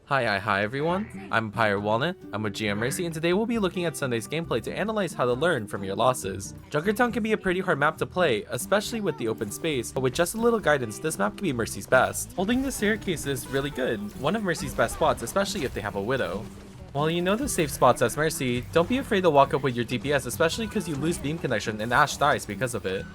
Hi everyone, I'm PirateWalnut, I'm with GM Mercy, and today we'll be looking at Sunday's gameplay to analyze how to learn from your losses. Junkertown can be a pretty hard map to play, especially with the open space, but with just a little guidance, this map can be Mercy's best. Holding the staircase is really good, one of Mercy's best spots, especially if they have a Widow. While you know the safe spots as Mercy, don't be afraid to walk up with your DPS, especially because you lose beam connection and Ashe dies because of it.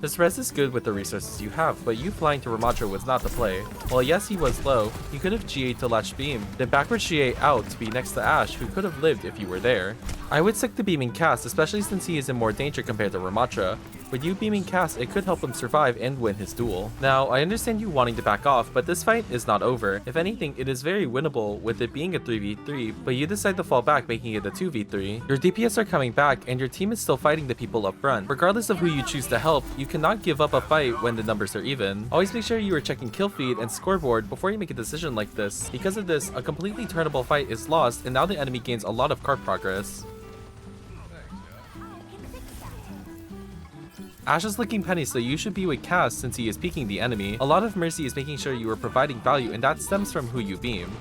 This res is good with the resources you have, but you flying to Ramatra was not the play. While yes he was low, he could have GA'd to latch beam, then backward GA out to be next to Ashe, who could have lived if you were there. I would stick to beaming Cass, especially since he is in more danger compared to Ramatra. With you beaming Cass, it could help him survive and win his duel. Now, I understand you wanting to back off, but this fight is not over. If anything, it is very winnable with it being a 3v3, but you decide to fall back, making it a 2v3. Your DPS are coming back, and your team is still fighting the people up front. Regardless of who you choose to help, you cannot give up a fight when the numbers are even. Always make sure you are checking kill feed and scoreboard before you make a decision like this. Because of this, a completely turnable fight is lost, and now the enemy gains a lot of card progress. Ashe is licking Penny, so you should be with Cass since he is peeking the enemy. A lot of Mercy is making sure you are providing value, and that stems from who you beam.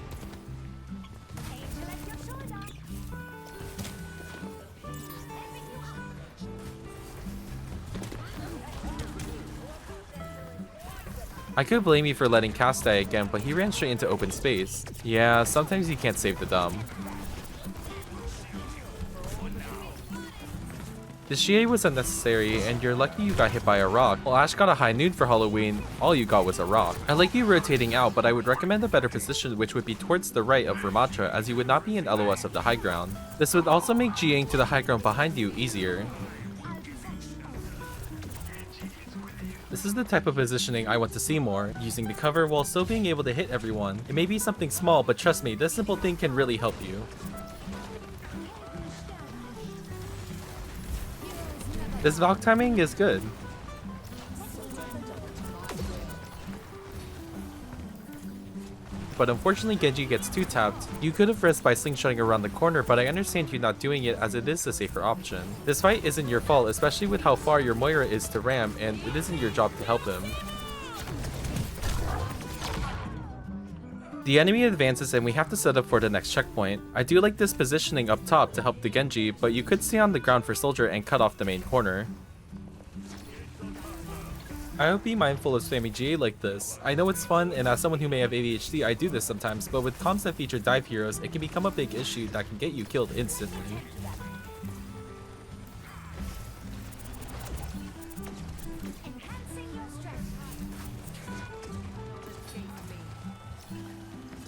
I could blame you for letting Cass die again, but he ran straight into open space. Yeah, sometimes you can't save the dumb. The GA was unnecessary, and you're lucky you got hit by a rock. While Ashe got a high noon for Halloween, all you got was a rock. I like you rotating out, but I would recommend a better position, which would be towards the right of Ramatra, as you would not be in LOS of the high ground. This would also make GAing to the high ground behind you easier. This is the type of positioning I want to see more, using the cover while still being able to hit everyone. It may be something small, but trust me, this simple thing can really help you. This Valk timing is good. But unfortunately Genji gets 2-tapped. You could have risked by slingshotting around the corner, but I understand you not doing it as it is the safer option. This fight isn't your fault, especially with how far your Moira is to Ram, and it isn't your job to help him. The enemy advances and we have to set up for the next checkpoint. I do like this positioning up top to help the Genji, but you could stay on the ground for Soldier and cut off the main corner. I would be mindful of spamming GA like this. I know it's fun, and as someone who may have ADHD, I do this sometimes, but with comps that feature dive heroes, it can become a big issue that can get you killed instantly.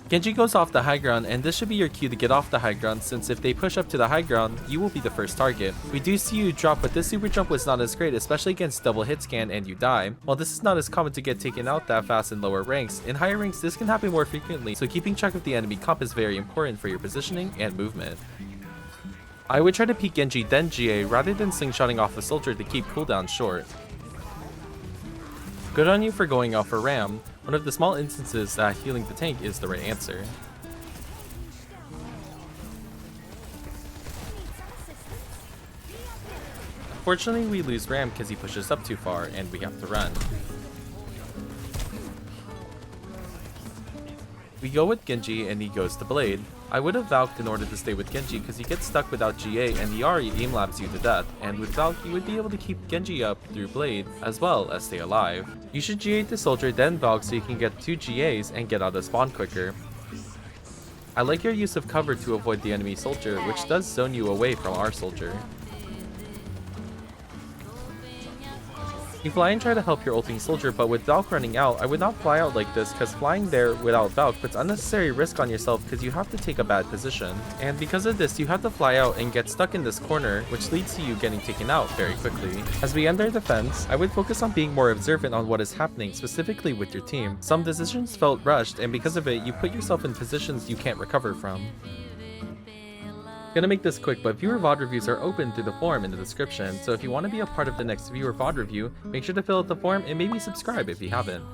Genji goes off the high ground, and this should be your cue to get off the high ground, since if they push up to the high ground, you will be the first target. We do see you drop, but this super jump was not as great, especially against double hit scan and you die. While this is not as common to get taken out that fast in lower ranks, in higher ranks this can happen more frequently, so keeping track of the enemy comp is very important for your positioning and movement. I would try to peek Genji then GA rather than slingshotting off a Soldier to keep cooldown short. Good on you for going out for Ram, one of the small instances that healing the tank is the right answer. Unfortunately, we lose Ram because he pushes up too far and we have to run. We go with Genji and he goes to Blade. I would have Valked in order to stay with Genji because he gets stuck without GA and the Ahri aimlabs you to death, and with Valk you would be able to keep Genji up through Blade as well as stay alive. You should GA the Soldier then Valk so you can get 2 GAs and get out of spawn quicker. I like your use of cover to avoid the enemy Soldier, which does zone you away from our Soldier. You fly and try to help your ulting Soldier, but with Valk running out, I would not fly out like this because flying there without Valk puts unnecessary risk on yourself because you have to take a bad position. And because of this, you have to fly out and get stuck in this corner, which leads to you getting taken out very quickly. As we end our defense, I would focus on being more observant on what is happening, specifically with your team. Some decisions felt rushed, and because of it, you put yourself in positions you can't recover from. Gonna make this quick, but viewer VOD reviews are open through the forum in the description, so if you want to be a part of the next viewer VOD review, make sure to fill out the form and maybe subscribe if you haven't.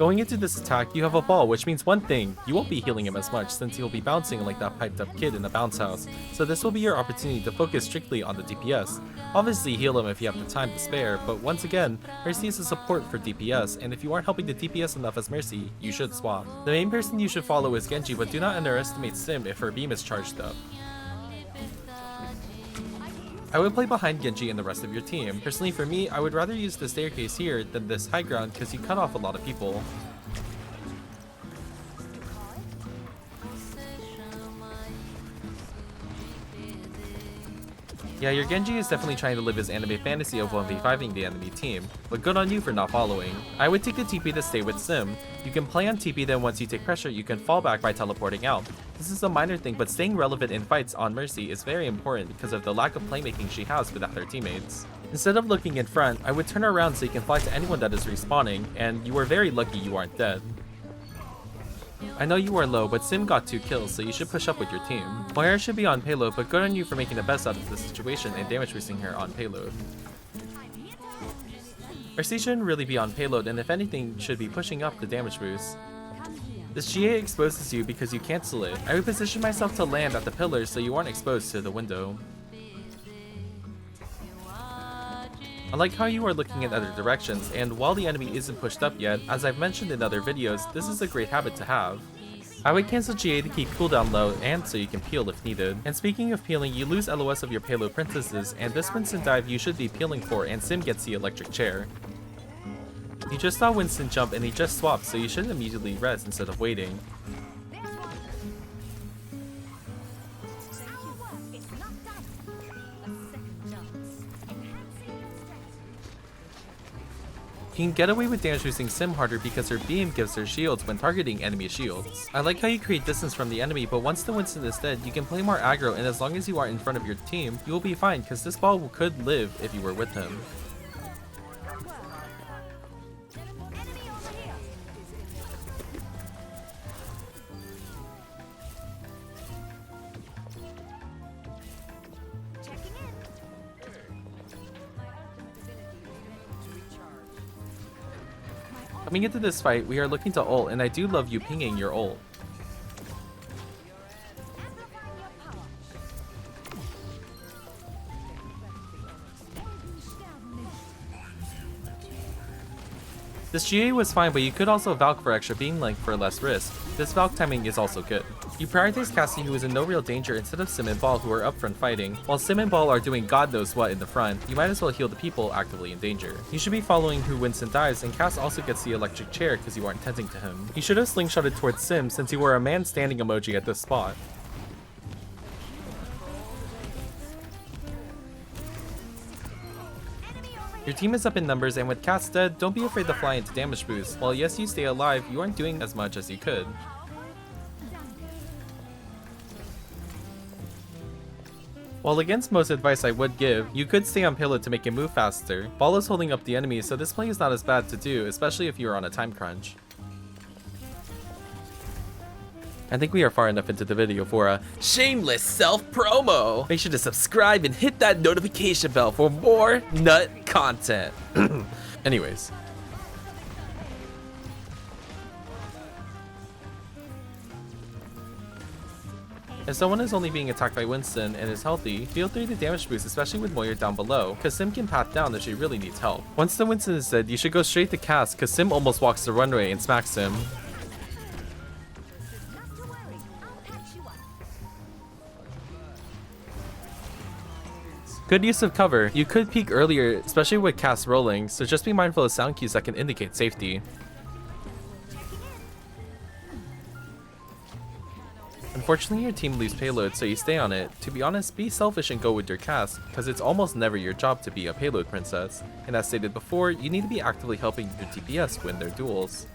Going into this attack, you have a ball, which means one thing, you won't be healing him as much since he'll be bouncing like that piped up kid in a bounce house, so this will be your opportunity to focus strictly on the DPS. Obviously heal him if you have the time to spare, but once again, Mercy is a support for DPS, and if you aren't helping the DPS enough as Mercy, you should swap. The main person you should follow is Genji, but do not underestimate Sim if her beam is charged up. I would play behind Genji and the rest of your team. Personally for me, I would rather use the staircase here than this high ground because you cut off a lot of people. Yeah, your Genji is definitely trying to live his anime fantasy of 1v5ing the enemy team, but good on you for not following. I would take the TP to stay with Sim. You can play on TP, then once you take pressure, you can fall back by teleporting out. This is a minor thing, but staying relevant in fights on Mercy is very important because of the lack of playmaking she has without her teammates. Instead of looking in front, I would turn around so you can fly to anyone that is respawning, and you are very lucky you aren't dead. I know you are low, but Sim got 2 kills, so you should push up with your team. Moira should be on payload, but good on you for making the best out of this situation and damage boosting her on payload. Mercy shouldn't really be on payload, and if anything, should be pushing up the damage boost. This GA exposes you because you cancel it. I would position myself to land at the pillars so you aren't exposed to the window. I like how you are looking in other directions, and while the enemy isn't pushed up yet, as I've mentioned in other videos, this is a great habit to have. I would cancel GA to keep cooldown low and so you can peel if needed. And speaking of peeling, you lose LOS of your payload princesses, and this Winston dive you should be peeling for, and Sim gets the electric chair. You just saw Winston jump and he just swapped, so you should immediately res instead of waiting. You can get away with damage boosting Sim harder because her beam gives her shields when targeting enemy shields. I like how you create distance from the enemy, but once the Winston is dead, you can play more aggro, and as long as you are in front of your team, you will be fine because this ball could live if you were with him. Coming into this fight, we are looking to ult, and I do love you pinging your ult. This GA was fine, but you could also Valk for extra beam length for less risk. This Valk timing is also good. You prioritize Cassie, who is in no real danger, instead of Sim and Ball, who are up front fighting. While Sim and Ball are doing god knows what in the front, you might as well heal the people actively in danger. You should be following who Winston dives, and Cass also gets the electric chair because you aren't tending to him. You should have slingshotted towards Sim since you were a man standing emoji at this spot. Your team is up in numbers, and with Cass dead, don't be afraid to fly into damage boost. While yes, you stay alive, you aren't doing as much as you could. While against most advice I would give, you could stay on payload to make it move faster. Ball is holding up the enemy, so this play is not as bad to do, especially if you are on a time crunch. I think we are far enough into the video for a shameless self-promo. Make sure to subscribe and hit that notification bell for more nut content. Anyways. If someone is only being attacked by Winston and is healthy, feel free to damage boost, especially with Moira down below, cause Sim can path down if she really needs help. Once the Winston is dead, you should go straight to Cass, cause Sim almost walks the runway and smacks him. Good use of cover. You could peek earlier, especially with Cass rolling, so just be mindful of sound cues that can indicate safety. Unfortunately, your team leaves payload, so you stay on it. To be honest, be selfish and go with your Cass, because it's almost never your job to be a payload princess. And as stated before, you need to be actively helping your DPS win their duels.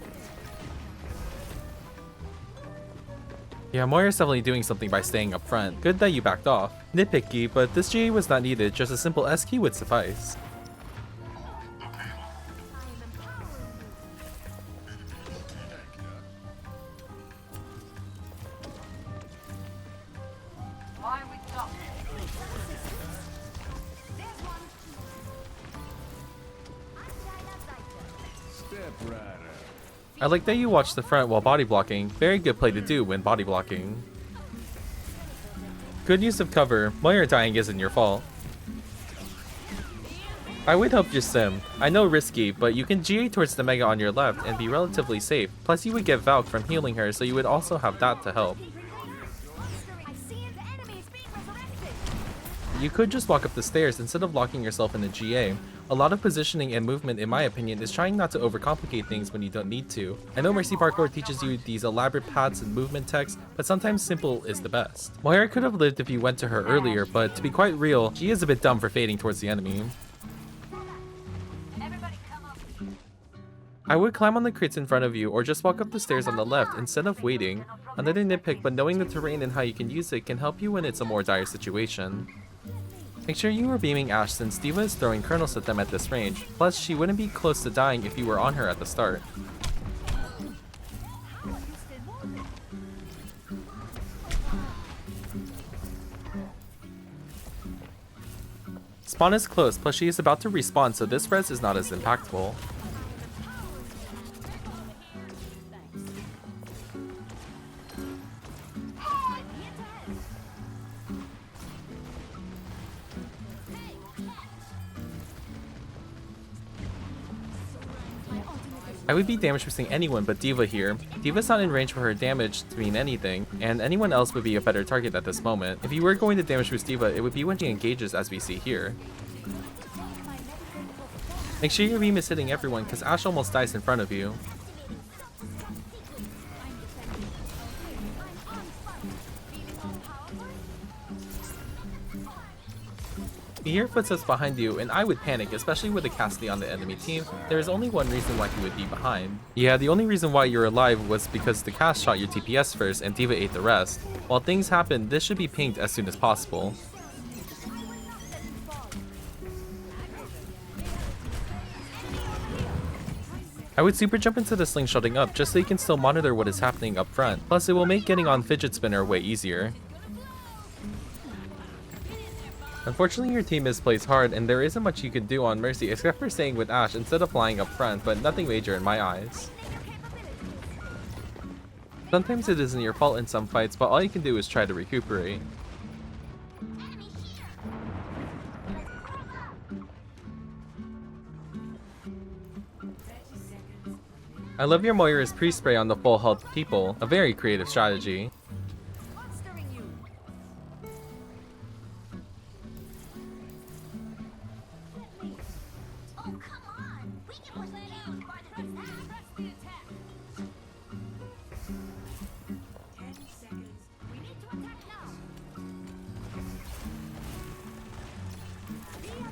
Yeah, Moira's definitely doing something by staying up front. Good that you backed off. Nitpicky, but this GA was not needed, just a simple S key would suffice. I I like that you watch the front while body blocking. Very good play to do when body blocking. Good use of cover. Moira dying isn't your fault. I would help your sim. I know risky, but you can GA towards the Mega on your left and be relatively safe. Plus you would get Valk from healing her, so you would also have that to help. You could just walk up the stairs instead of locking yourself in a GA. A lot of positioning and movement, in my opinion, is trying not to overcomplicate things when you don't need to. I know Mercy Parkour teaches you these elaborate paths and movement techs, but sometimes simple is the best. Moira could have lived if you went to her earlier, but to be quite real, she is a bit dumb for fading towards the enemy. I would climb on the crates in front of you or just walk up the stairs on the left instead of waiting. Another nitpick, but knowing the terrain and how you can use it can help you when it's a more dire situation. Make sure you are beaming Ashe since D.Va is throwing kernels at them at this range, plus she wouldn't be close to dying if you were on her at the start. Spawn is close, plus she is about to respawn, so this res is not as impactful. I would be damage boosting anyone but D.Va here. D.Va's not in range for her damage to mean anything, and anyone else would be a better target at this moment. If you were going to damage boost D.Va, it would be when she engages as we see here. Make sure your beam is hitting everyone because Ashe almost dies in front of you. You hear footsteps behind you, and I would panic, especially with a Cassidy on the enemy team. There is only one reason why he would be behind. Yeah, the only reason why you're alive was because the Cass shot your TPS first and D.Va ate the rest. While things happen, this should be pinged as soon as possible. I would super jump into the slingshotting up just so you can still monitor what is happening up front. Plus, it will make getting on fidget spinner way easier. Unfortunately, your team misplays hard, and there isn't much you can do on Mercy except for staying with Ashe instead of flying up front, but nothing major in my eyes. Sometimes it isn't your fault in some fights, but all you can do is try to recuperate. I love your Moira's pre-spray on the full health people, a very creative strategy.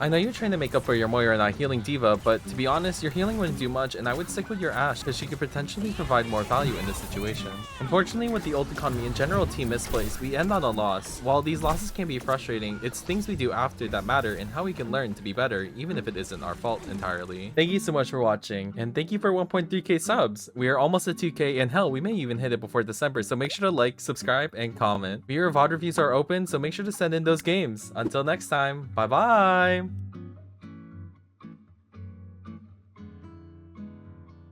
I know you're trying to make up for your Moira not healing D.Va, but to be honest, your healing wouldn't do much, and I would stick with your Ashe because she could potentially provide more value in this situation. Unfortunately, with the ult economy and general team misplays, we end on a loss. While these losses can be frustrating, it's things we do after that matter and how we can learn to be better, even if it isn't our fault entirely. Thank you so much for watching, and thank you for 1.3k subs. We are almost at 2k, and hell, we may even hit it before December, so make sure to like, subscribe, and comment. Viewer VOD reviews are open, so make sure to send in those games. Until next time, bye bye!